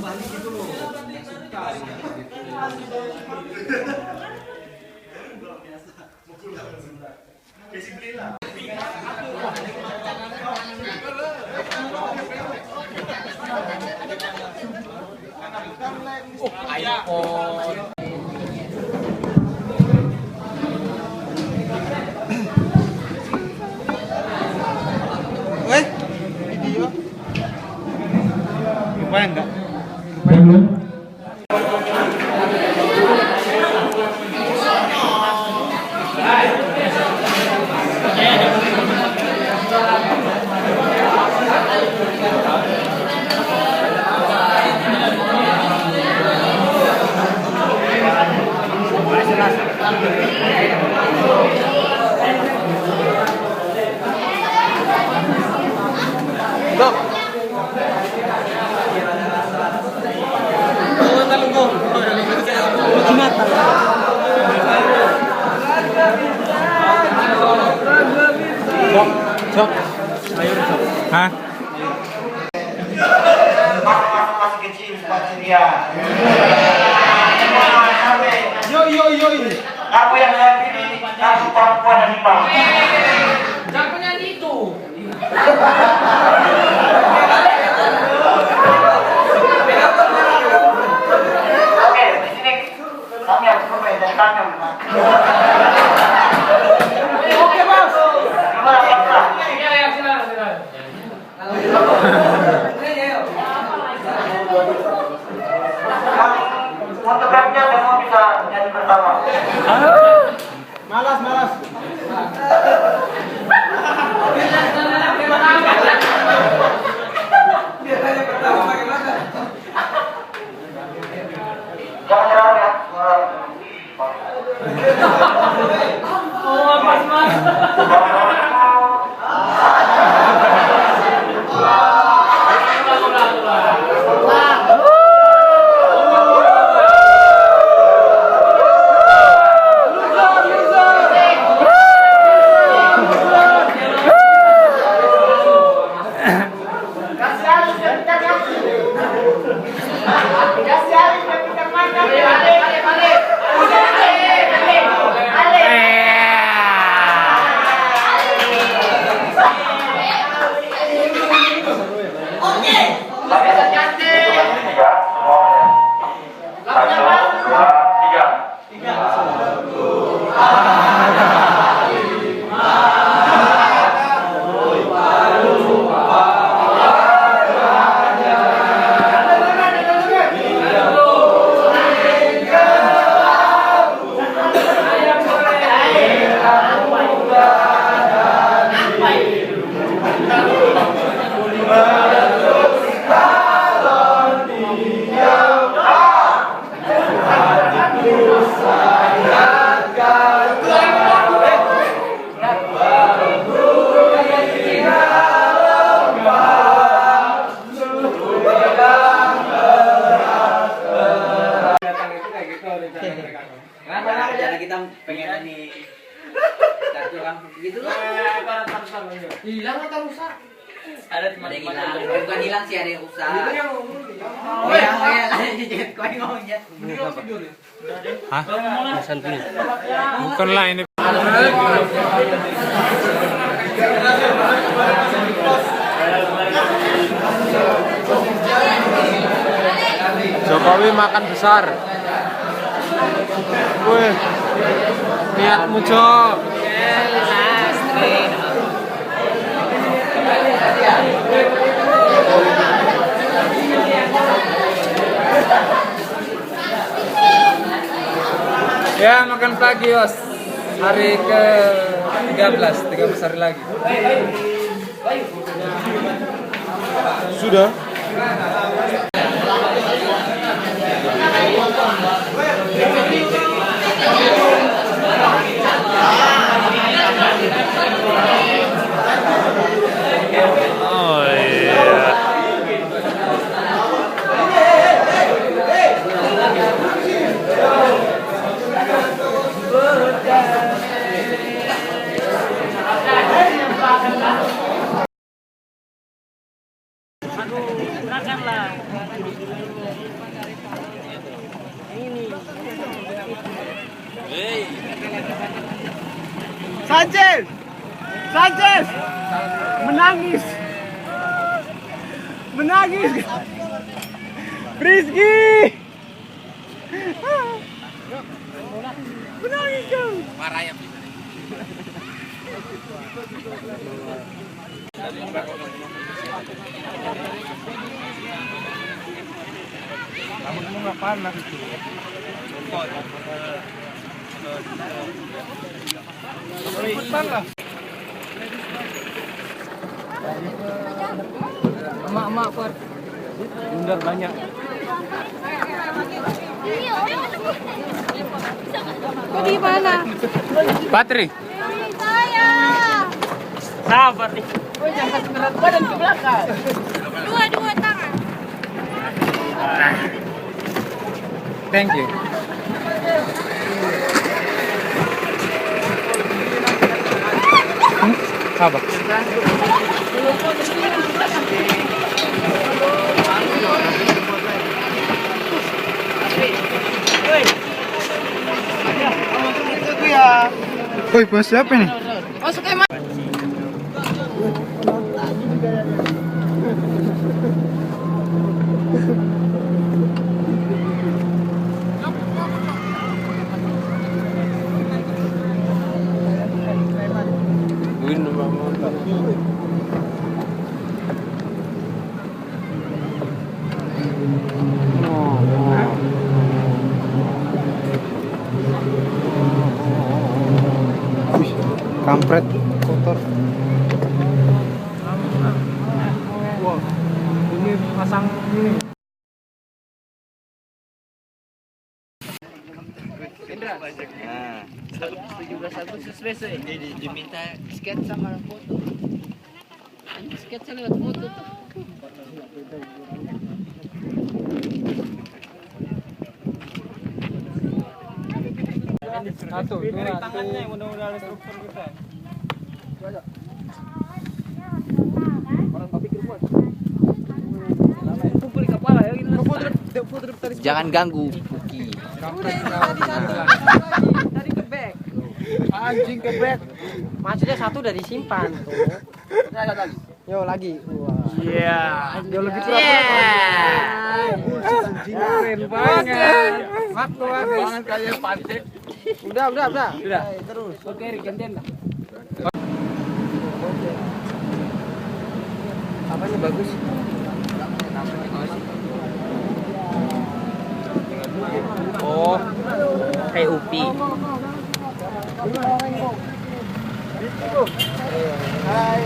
balik gitu loh. Suka iPhone. Video. Lumayan enggak? Lumayan. Sok. Hah? Masih kecil seperti dia. Yo. Aku yang saya pilih, aku perempuan dan Ipa. Jangan penyanyi itu. Oke, di sini kami harus bermain dari kami. Oke, Bos. Gimana Pak? Ya, silakan. Untuk rapnya semua bisa jadi pertama. Malas. Jangan nyerah ya. Oh, Mas. Jadi kita pengen ini kartu langsung gitu lah. Hilang atau rusak? Ada hilang, bukan hilang sih, ada yang rusak. Oh ya, kau yang ngomongnya. Hah? Bukan lah ini. Jokowi makan besar. Wih, niatmu Jok. Ya, makan pagi Yos. Hari ke-13 hari lagi. Sudah. Oh iya. Aduh, makanlah. Sanchez! Sanchez! Menangis! Menangis! Rizky! Menangis kau! Marah ya. Kamu nggak panas itu. Ikutan lah. Emak-emak Far. Bundar banyak. Di mana? Patri. Saya. Sabar nih. Jangan kasih berat badan ke belakang. Dua tangan. Thank you. Apa? Woi, bos siapa nih? Masuk emang. Kampret kotor. Wah, ini pasang ini. Nah, 17 Agustus besok diminta sketsa sama foto. Sketsa lewat foto tuh. Satu, dua, Tangannya yang mudah-mudahan struktur kita. Pukul kepala ya gitu. Jangan ganggu Puki. Tadi ke back. Anjing ke back. Maksudnya satu udah disimpan tuh. Yo lagi. Iya. Yo lebih keren banget. Waktu habis. Kayak pantai. Udah. Terus. Oke, gantian lah. Apanya bagus? Oh, Kayak Upi. Hai.